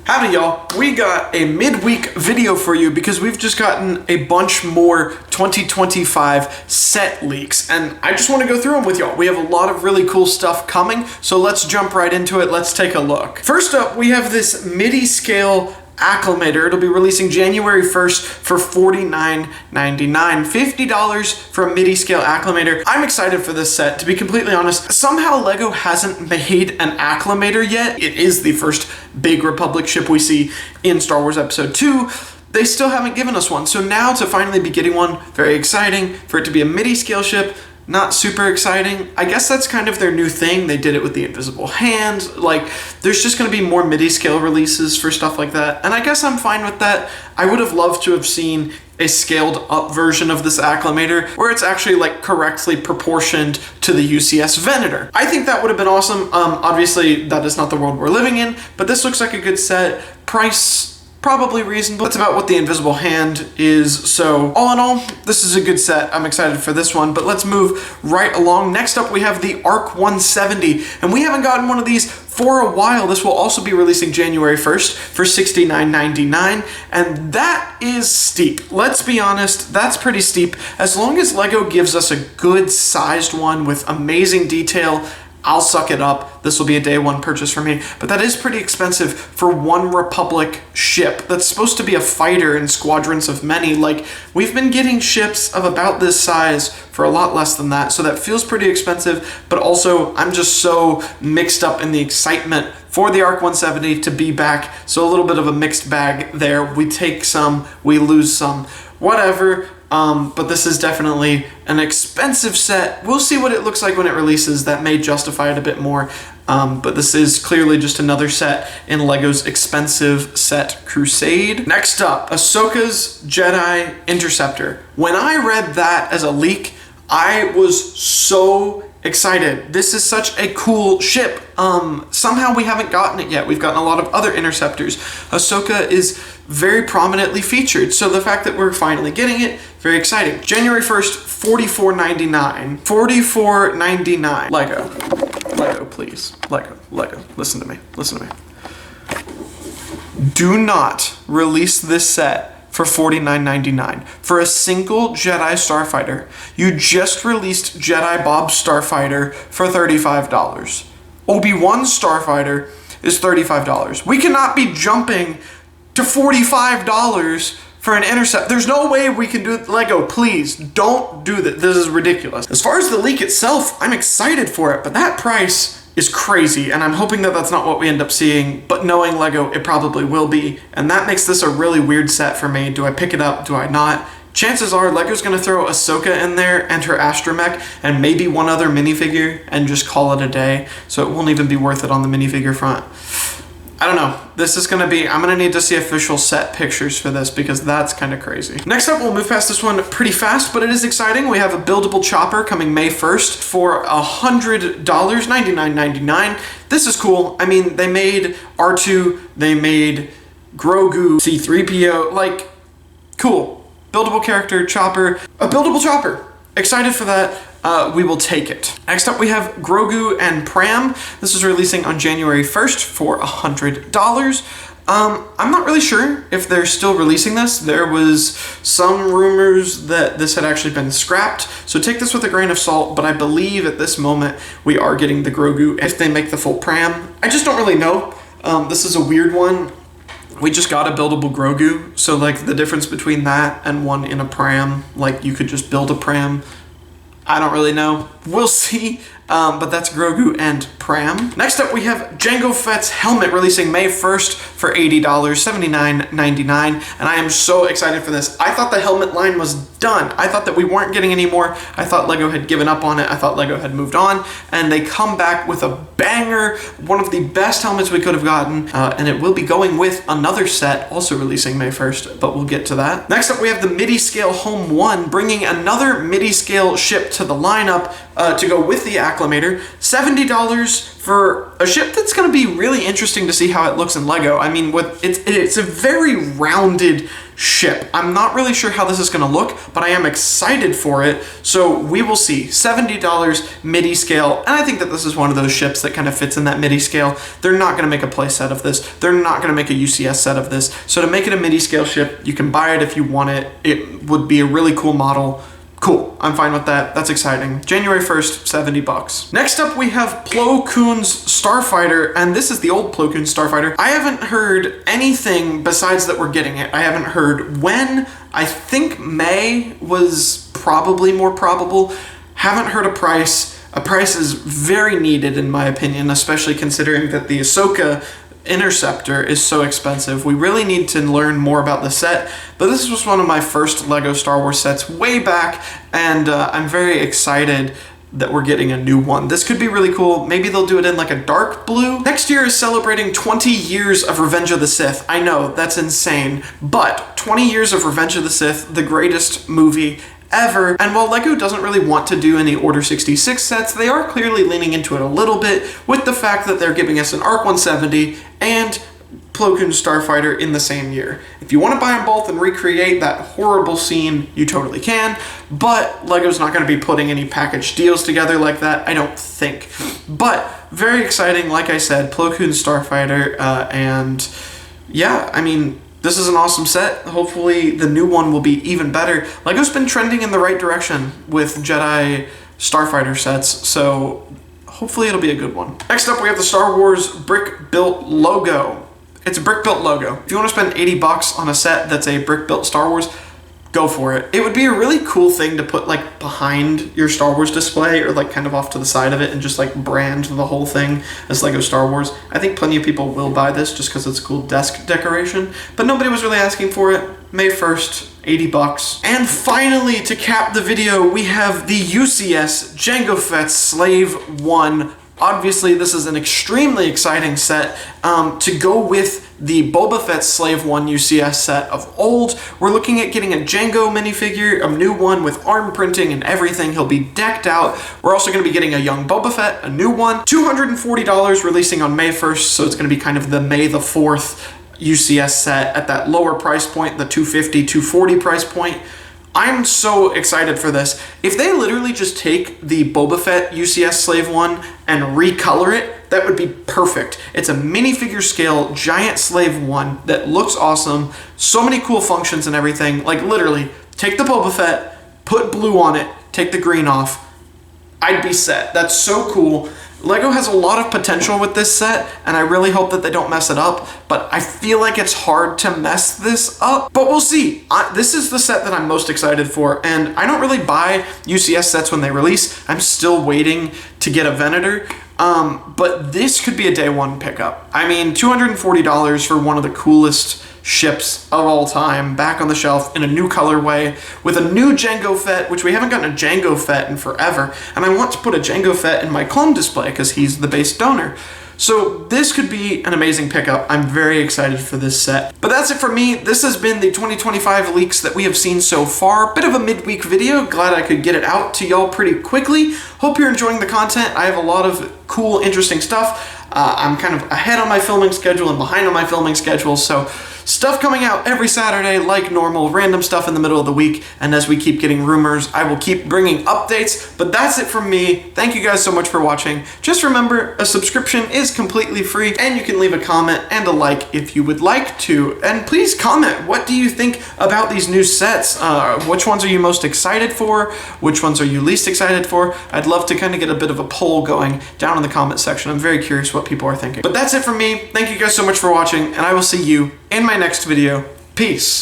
Howdy y'all, we got a midweek video for you because we've just gotten a bunch more 2025 set leaks and I just want to go through them with y'all. We have a lot of really cool stuff coming, so let's jump right into it. Let's take a look. First up, we have this MIDI scale acclimator. It'll be releasing January 1st for $49.99. $50 for a MIDI scale acclimator. I'm excited for this set, to be completely honest. Somehow LEGO hasn't made an acclimator yet. It is the first big Republic ship we see in Star Wars Episode 2. They still haven't given us one. So now to finally be getting one, very exciting. For it to be a MIDI scale ship, not super exciting. I guess that's kind of their new thing. They did it with the Invisible Hand. Like, there's just gonna be more MIDI scale releases for stuff like that. And I guess I'm fine with that. I would have loved to have seen a scaled up version of this acclimator where it's actually like correctly proportioned to the UCS Venator. I think that would have been awesome. Obviously that is not the world we're living in, but this looks like a good set. Price, probably reasonable. That's about what the Invisible Hand is. So all in all, this is a good set. I'm excited for this one, but let's move right along. Next up, we have the ARC 170, and we haven't gotten one of these for a while. This will also be releasing January 1st for $69.99, and that is steep. Let's be honest, that's pretty steep. As long as LEGO gives us a good sized one with amazing detail, I'll suck it up. This will be a day one purchase for me, but that is pretty expensive for one Republic ship that's supposed to be a fighter in squadrons of many. Like, we've been getting ships of about this size for a lot less than that, so that feels pretty expensive, but also I'm just so mixed up in the excitement for the ARC 170 to be back, so a little bit of a mixed bag there. We take some, we lose some, whatever. But this is definitely an expensive set. We'll see what it looks like when it releases. That may justify it a bit more. But this is clearly just another set in LEGO's expensive set crusade. Next up, Ahsoka's Jedi Interceptor. When I read that as a leak, I was so excited. This is such a cool ship. Somehow we haven't gotten it yet. We've gotten a lot of other interceptors. Ahsoka is very prominently featured, so the fact that we're finally getting it, very exciting. January 1st, $44.99. $44.99. LEGO, please. LEGO, listen to me. Do not release this set for $49.99. For a single Jedi Starfighter, you just released Jedi Bob Starfighter for $35. Obi-Wan Starfighter is $35. We cannot be jumping to $45 for an intercept. There's no way we can do it. LEGO, please, don't do that. This is ridiculous. As far as the leak itself, I'm excited for it, but that price is crazy, and I'm hoping that that's not what we end up seeing, but knowing LEGO, it probably will be, and that makes this a really weird set for me. Do I pick it up? Do I not? Chances are LEGO's gonna throw Ahsoka in there and her astromech and maybe one other minifigure and just call it a day, so it won't even be worth it on the minifigure front. I don't know. This is gonna be, I'm gonna need to see official set pictures for this because that's kind of crazy. Next up, we'll move past this one pretty fast, but it is exciting. We have a buildable chopper coming May 1st for $100, $99.99. This is cool. I mean, they made R2, they made Grogu, C-3PO, like, cool. Buildable character, chopper, a buildable chopper. Excited for that. We will take it. Next up, we have Grogu and Pram. This is releasing on January 1st for $100. I'm not really sure if they're still releasing this. There was some rumors that this had actually been scrapped, so take this with a grain of salt, but I believe at this moment we are getting the Grogu if they make the full Pram. I just don't really know. This is a weird one. We just got a buildable Grogu, so like the difference between that and one in a Pram, like you could just build a Pram. I don't really know. We'll see, but that's Grogu and Pram. Next up, we have Jango Fett's helmet releasing May 1st for $80, $79.99, and I am so excited for this. I thought the helmet line was done. I thought that we weren't getting any more. I thought LEGO had given up on it. I thought LEGO had moved on, and they come back with a banger, one of the best helmets we could have gotten, and it will be going with another set also releasing May 1st, but we'll get to that. Next up, we have the MIDI Scale Home 1, bringing another MIDI Scale ship to the lineup to go with the Acclamator, $70 for a ship that's going to be really interesting to see how it looks in LEGO. I mean, it's a very rounded ship. I'm not really sure how this is going to look, but I am excited for it, so we will see. $70 MIDI scale, and I think that this is one of those ships that kind of fits in that MIDI scale. They're not going to make a play set of this. They're not going to make a UCS set of this. So to make it a MIDI scale ship, you can buy it if you want it. It would be a really cool model. Cool, I'm fine with that. That's exciting. January 1st, $70. Next up, we have Plo Koon's Starfighter, and this is the old Plo Koon Starfighter. I haven't heard anything besides that we're getting it. I haven't heard when. I think May was probably more probable. Haven't heard a price. A price is very needed in my opinion, especially considering that the Ahsoka Interceptor is so expensive. We really need to learn more about the set, but this was one of my first LEGO Star Wars sets way back, and I'm very excited that we're getting a new one. This could be really cool. Maybe they'll do it in like a dark blue. Next year is celebrating 20 years of Revenge of the Sith. I know, that's insane, but 20 years of Revenge of the Sith, the greatest movie ever. And while LEGO doesn't really want to do any Order 66 sets, they are clearly leaning into it a little bit with the fact that they're giving us an ARC 170 and Plo Koon Starfighter in the same year. If you want to buy them both and recreate that horrible scene, you totally can, but LEGO's not going to be putting any package deals together like that, I don't think. But very exciting, like I said, Plo Koon Starfighter, and yeah, I mean, this is an awesome set. Hopefully the new one will be even better. LEGO's been trending in the right direction with Jedi Starfighter sets, so hopefully it'll be a good one. Next up, we have the Star Wars Brick-Built logo. It's a brick-built logo. If you want to spend $80 on a set that's a brick-built Star Wars, go for it. It would be a really cool thing to put like behind your Star Wars display or like kind of off to the side of it and just like brand the whole thing as LEGO Star Wars. I think plenty of people will buy this just because it's a cool desk decoration, but nobody was really asking for it. May 1st, $80. And finally, to cap the video, we have the UCS Jango Fett Slave 1. Obviously, this is an extremely exciting set to go with the Boba Fett Slave 1 UCS set of old. We're looking at getting a Jango minifigure, a new one with arm printing and everything. He'll be decked out. We're also going to be getting a young Boba Fett, a new one. $240 releasing on May 1st, so it's going to be kind of the May the 4th UCS set at that lower price point, the $250, $240 price point. I'm so excited for this. If they literally just take the Boba Fett UCS Slave 1 and recolor it, that would be perfect. It's a minifigure scale giant Slave 1 that looks awesome. So many cool functions and everything. Like literally, take the Boba Fett, put blue on it, take the green off. I'd be set. That's so cool. LEGO has a lot of potential with this set, and I really hope that they don't mess it up, but I feel like it's hard to mess this up. But we'll see. This is the set that I'm most excited for, and I don't really buy UCS sets when they release. I'm still waiting to get a Venator, but this could be a day one pickup. I mean, $240 for one of the coolest ships of all time, back on the shelf in a new colorway with a new Jango Fett, which we haven't gotten a Jango Fett in forever, and I want to put a Jango Fett in my clone display because he's the base donor. So this could be an amazing pickup. I'm very excited for this set. But that's it for me. This has been the 2025 leaks that we have seen so far. Bit of a midweek video. Glad I could get it out to y'all pretty quickly. Hope you're enjoying the content. I have a lot of cool, interesting stuff. I'm kind of ahead on my filming schedule and behind on my filming schedule, so stuff coming out every Saturday like normal, random stuff in the middle of the week, and as we keep getting rumors, I will keep bringing updates, but that's it from me. Thank you guys so much for watching. Just remember, a subscription is completely free, and you can leave a comment and a like if you would like to, and please comment, what do you think about these new sets? Which ones are you most excited for? Which ones are you least excited for? I'd love to kind of get a bit of a poll going down in the comment section. I'm very curious what people are thinking. But that's it from me. Thank you guys so much for watching, and I will see you in my next video. Peace.